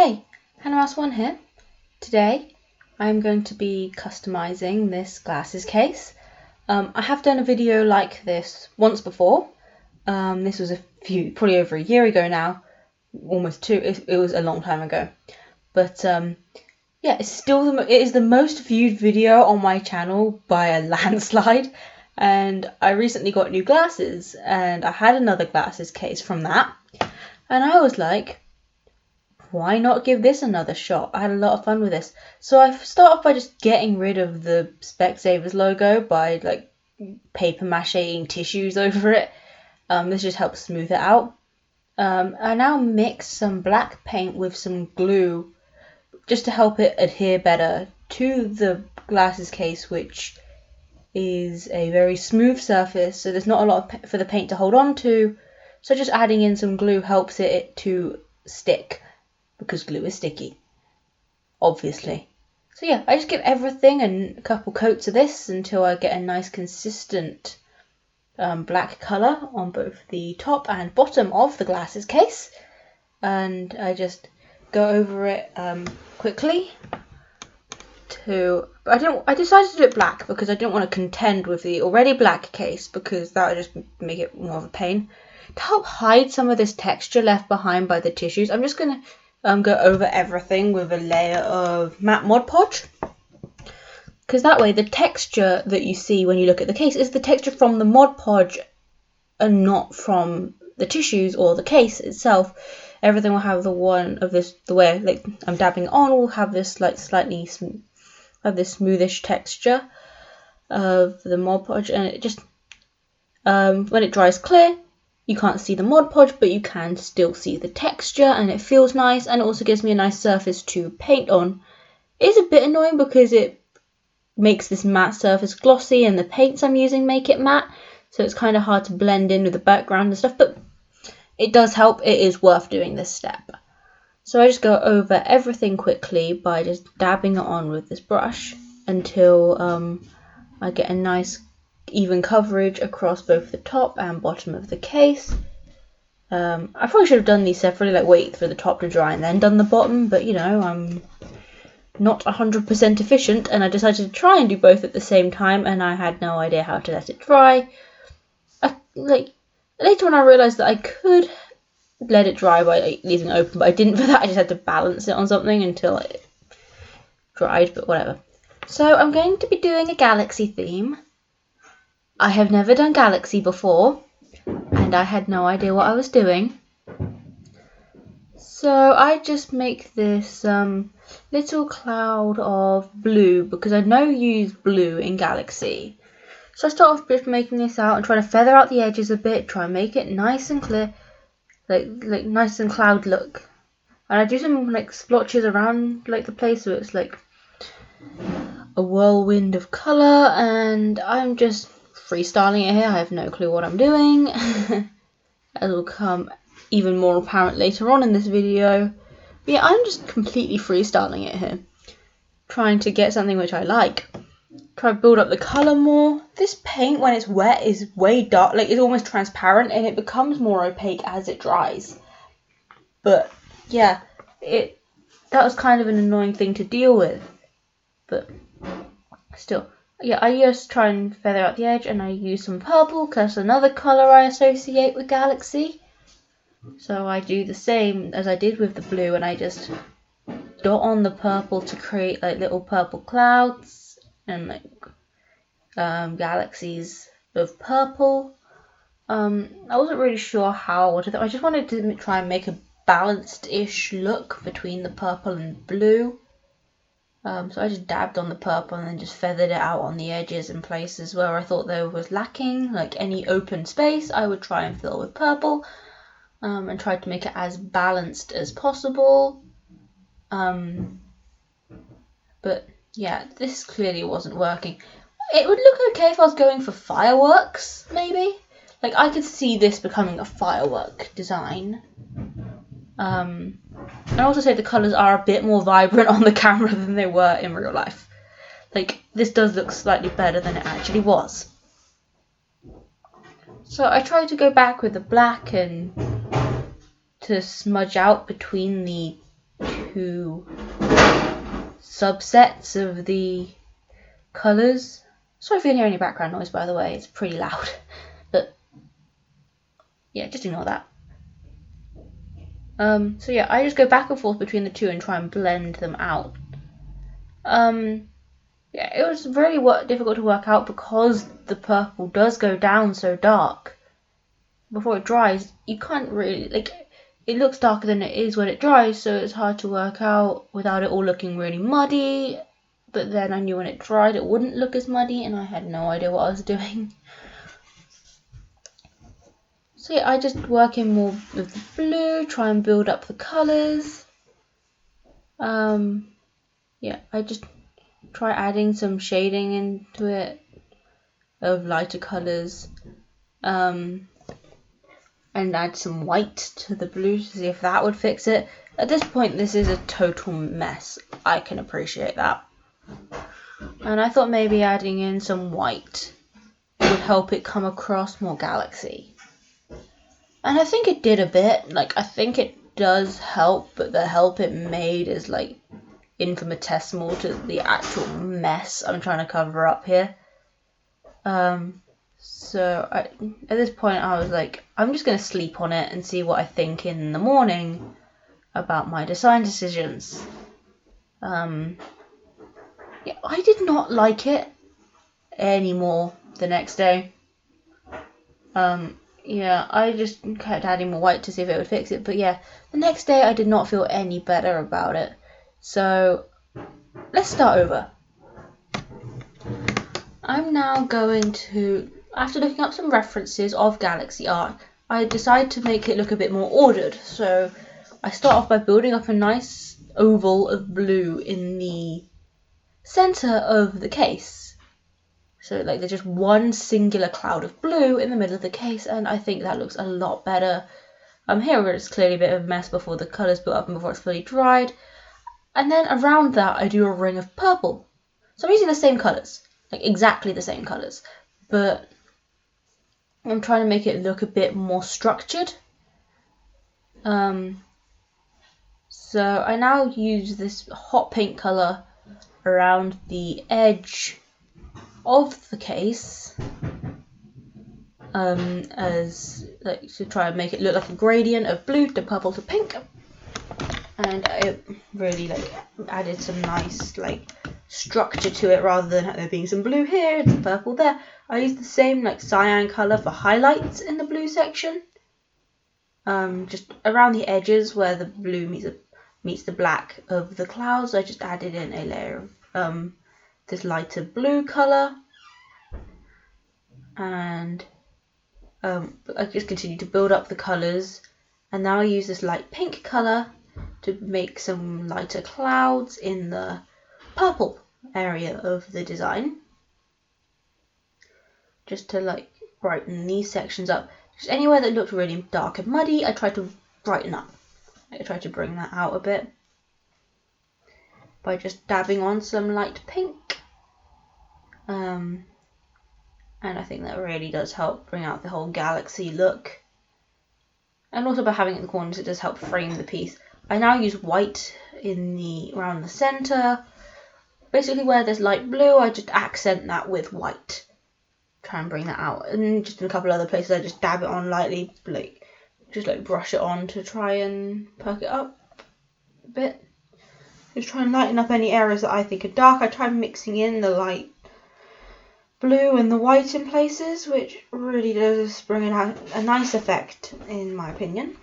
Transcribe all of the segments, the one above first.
Hey, HannahMouse1 here. Today I'm going to be customizing this glasses case. I have done a video like this once before. This was probably over a year ago now, almost two. It was a long time ago. But yeah, it is the most viewed video on my channel by a landslide. And I recently got new glasses, and I had another glasses case from that, and I was like, why not give this another shot? I had a lot of fun with this. So I start off by just getting rid of the Specsavers logo by like paper macheing tissues over it. This just helps smooth it out. I now mix some black paint with some glue just to help it adhere better to the glasses case, which is a very smooth surface, so there's not a lot for the paint to hold on to. So just adding in some glue helps it to stick, because glue is sticky, obviously. So yeah, I just give everything a couple coats of this until I get a nice consistent black colour on both the top and bottom of the glasses case. And I just go over it quickly. I decided to do it black because I didn't want to contend with the already black case, because that would just make it more of a pain. To help hide some of this texture left behind by the tissues, I'm just going to go over everything with a layer of matte Mod Podge, because that way the texture that you see when you look at the case is the texture from the Mod Podge and not from the tissues or the case itself. Everything will have the way like I'm dabbing it on will have this like slightly this smoothish texture of the Mod Podge, and it just when it dries clear, you can't see the Mod Podge, but you can still see the texture, and it feels nice, and it also gives me a nice surface to paint on. It is a bit annoying because it makes this matte surface glossy, and the paints I'm using make it matte, so it's kind of hard to blend in with the background and stuff, but it does help. It is worth doing this step. So I just go over everything quickly by just dabbing it on with this brush until I get a nice even coverage across both the top and bottom of the case. I probably should have done these separately, like wait for the top to dry and then done the bottom, but you know, I'm not 100% efficient, and I decided to try and do both at the same time, and I had no idea how to let it dry. Later on I realised that I could let it dry by leaving it open, but I didn't for that. I just had to balance it on something until it dried, but whatever. So I'm going to be doing a galaxy theme. I have never done galaxy before, and I had no idea what I was doing. So I just make this little cloud of blue, because I know you use blue in galaxy. So I start off just making this out and try to feather out the edges a bit, try and make it nice and clear, like nice and cloud look. And I do some like splotches around like the place, so it's like a whirlwind of colour, and I'm just freestyling it here. I have no clue what I'm doing. As will come even more apparent later on in this video. But yeah, I'm just completely freestyling it here, trying to get something which I like. Try to build up the colour more. This paint, when it's wet, is way dark, like it's almost transparent, and it becomes more opaque as it dries. But yeah, that was kind of an annoying thing to deal with. But still, yeah, I just try and feather out the edge, and I use some purple because that's another colour I associate with galaxy. So I do the same as I did with the blue, and I just dot on the purple to create like little purple clouds and like galaxies of purple. I wasn't really sure how to do. I just wanted to try and make a balanced-ish look between the purple and blue. So I just dabbed on the purple and then just feathered it out on the edges in places where I thought there was lacking, like any open space I would try and fill with purple, and tried to make it as balanced as possible. But yeah, this clearly wasn't working. It would look okay if I was going for fireworks, maybe. Like, I could see this becoming a firework design. And I also say the colours are a bit more vibrant on the camera than they were in real life. Like, this does look slightly better than it actually was. So I tried to go back with the black and to smudge out between the two subsets of the colours. Sorry if you can hear any background noise, by the way, it's pretty loud. But yeah, just ignore that. So yeah, I just go back and forth between the two and try and blend them out. Yeah, it was really difficult to work out because the purple does go down so dark. Before it dries, you can't really, like, it looks darker than it is when it dries, so it's hard to work out without it all looking really muddy. But then I knew when it dried it wouldn't look as muddy, and I had no idea what I was doing. So yeah, I just work in more with the blue, try and build up the colours. Yeah, I just try adding some shading into it of lighter colours. And add some white to the blue to see if that would fix it. At this point, this is a total mess. I can appreciate that. And I thought maybe adding in some white would help it come across more galaxy. And I think it did a bit. Like, I think it does help, but the help it made is like infinitesimal to the actual mess I'm trying to cover up here. So at this point I was like, I'm just going to sleep on it and see what I think in the morning about my design decisions. Yeah, I did not like it anymore the next day. Yeah, I just kept adding more white to see if it would fix it. But yeah, the next day I did not feel any better about it. So let's start over. I'm now going to, after looking up some references of galaxy art, I decided to make it look a bit more ordered. So I start off by building up a nice oval of blue in the center of the case. So like there's just one singular cloud of blue in the middle of the case, and I think that looks a lot better. Here it's clearly a bit of a mess before the colours built up and before it's fully dried. And then around that I do a ring of purple. So I'm using the same colours, like exactly the same colours, but I'm trying to make it look a bit more structured. So I now use this hot pink colour around the edge of the case, as like to try and make it look like a gradient of blue to purple to pink. And I really like added some nice like structure to it rather than there being some blue here and some purple there. I used the same like cyan colour for highlights in the blue section. Just around the edges where the blue meets the black of the clouds, I just added in a layer of this lighter blue colour. And I just continued to build up the colours, and now I use this light pink colour to make some lighter clouds in the purple area of the design, just to like brighten these sections up. Just anywhere that looked really dark and muddy, I tried to brighten up. I tried to bring that out a bit by just dabbing on some light pink. And I think that really does help bring out the whole galaxy look. And also by having it in the corners, it does help frame the piece. I now use white around the centre. Basically where there's light blue, I just accent that with white. Try and bring that out. And just in a couple other places, I just dab it on lightly, just brush it on to try and perk it up a bit. Just try and lighten up any areas that I think are dark. I try mixing in the light blue and the white in places, which really does bring out a nice effect in my opinion.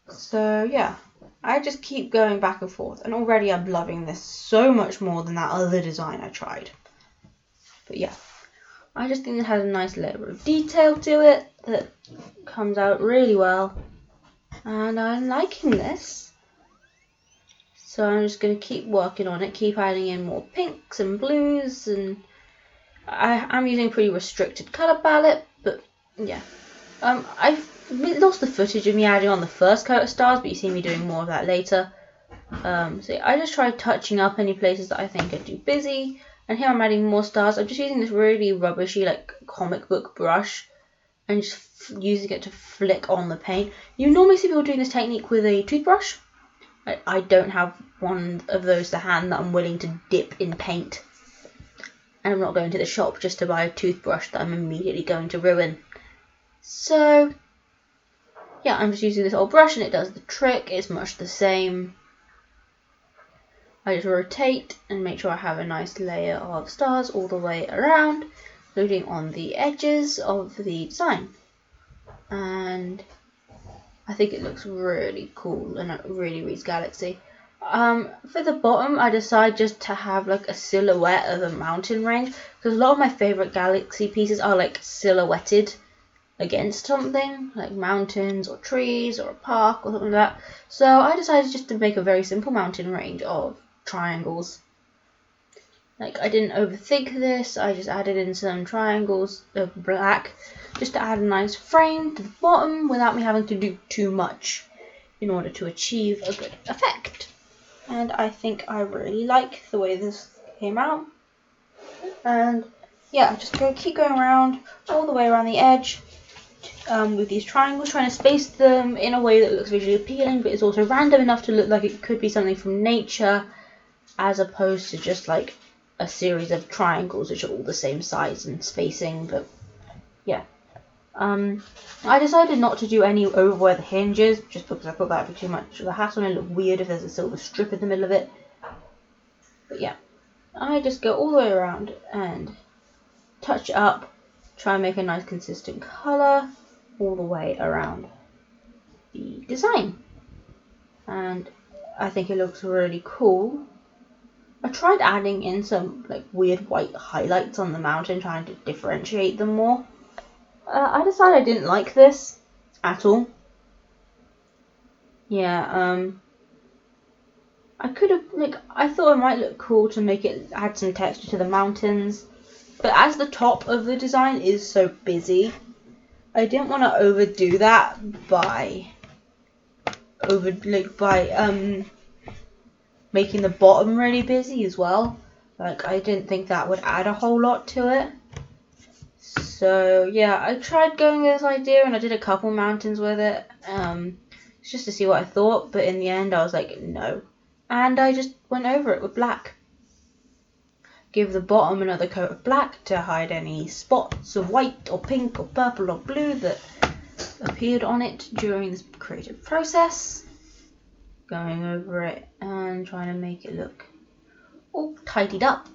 So yeah, I just keep going back and forth, and already I'm loving this so much more than that other design I tried. But yeah, I just think it has a nice level of detail to it that comes out really well, and I'm liking this. So I'm just going to keep working on it, keep adding in more pinks and blues, and I'm using a pretty restricted colour palette, but yeah. I've lost the footage of me adding on the first coat of stars, but you see me doing more of that later. So yeah, I just tried touching up any places that I think are too busy, and here I'm adding more stars. I'm just using this really rubbishy like comic book brush, and just using it to flick on the paint. You normally see people doing this technique with a toothbrush. I don't have one of those to hand that I'm willing to dip in paint. And I'm not going to the shop just to buy a toothbrush that I'm immediately going to ruin. So, yeah, I'm just using this old brush and it does the trick. It's much the same. I just rotate and make sure I have a nice layer of stars all the way around, including on the edges of the design. And I think it looks really cool and it really reads Galaxy. For the bottom, I decided just to have like a silhouette of a mountain range, because a lot of my favorite Galaxy pieces are like silhouetted against something, like mountains or trees or a park or something like that. So I decided just to make a very simple mountain range of triangles. Like, I didn't overthink this, I just added in some triangles of black just to add a nice frame to the bottom without me having to do too much in order to achieve a good effect. And I think I really like the way this came out. And yeah, I'm just going to keep going around all the way around the edge with these triangles, trying to space them in a way that looks visually appealing, but it's also random enough to look like it could be something from nature, as opposed to just like a series of triangles which are all the same size and spacing. But yeah, I decided not to do any over where the hinge is, just because I thought that would be too much of a hassle and it look weird if there's a silver strip in the middle of it. But yeah, I just go all the way around and touch it up, try and make a nice consistent colour all the way around the design. And I think it looks really cool. I tried adding in some like weird white highlights on the mountain, trying to differentiate them more. I decided I didn't like this at all. Yeah, I could have, like, I thought it might look cool to make it add some texture to the mountains, but as the top of the design is so busy, I didn't want to overdo that by making the bottom really busy as well. Like, I didn't think that would add a whole lot to it. So yeah, I tried going with this idea and I did a couple mountains with it, just to see what I thought, but in the end I was like, no. And I just went over it with black. Give the bottom another coat of black to hide any spots of white or pink or purple or blue that appeared on it during this creative process. Going over it and trying to make it look all tidied up.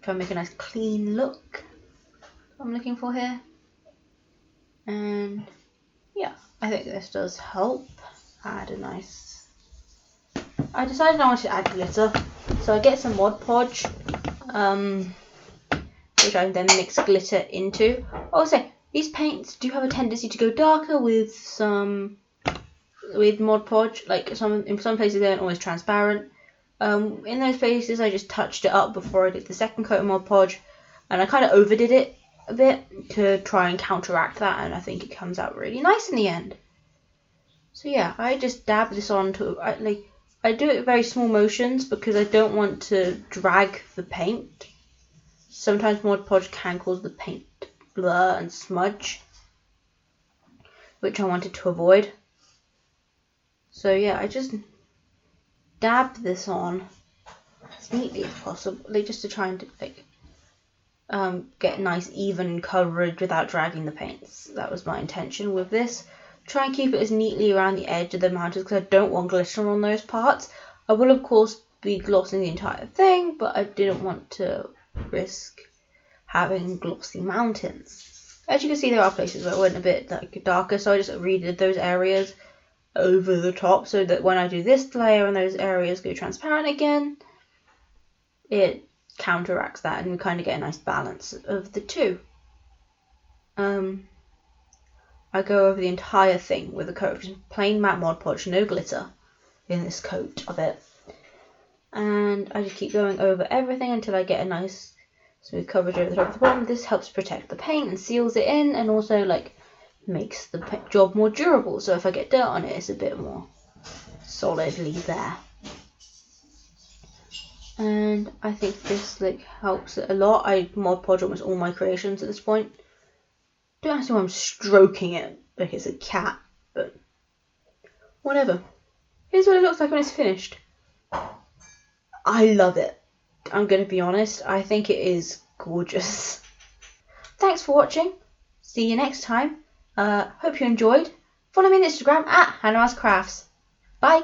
Try and make a nice clean look. I'm looking for here. And yeah, I think this does help add a nice... I decided I wanted to add glitter, so I get some Mod Podge, which I then mix glitter into. Also, these paints do have a tendency to go darker with Mod Podge. Like in some places they aren't always transparent. In those places I just touched it up before I did the second coat of Mod Podge, and I kind of overdid it a bit to try and counteract that, and I think it comes out really nice in the end. So yeah, I just dab this onto, I do it in very small motions because I don't want to drag the paint. Sometimes Mod Podge can cause the paint to blur and smudge, which I wanted to avoid. So yeah, I just dab this on as neatly as possible, just to try and get nice even coverage without dragging the paints. That was my intention with this. Try and keep it as neatly around the edge of the mountains because I don't want glitter on those parts. I will of course be glossing the entire thing, but I didn't want to risk having glossy mountains. As you can see, there are places where it went a bit darker, so I just redid those areas over the top so that when I do this layer and those areas go transparent again, it counteracts that and we kind of get a nice balance of the two. I go over the entire thing with a coat of just plain matte Mod Podge, no glitter in this coat of it. And I just keep going over everything until I get a nice smooth coverage over the top of the bottom. This helps protect the paint and seals it in, and also makes the job more durable. So if I get dirt on it, it's a bit more solidly there. And I think this helps it a lot. I Mod Podge almost all my creations at this point. Don't ask me why I'm stroking it like it's a cat, but whatever. Here's what it looks like when it's finished. I love it. I'm going to be honest, I think it is gorgeous. Thanks for watching. See you next time. Hope you enjoyed. Follow me on Instagram at Hannah's Crafts. Bye.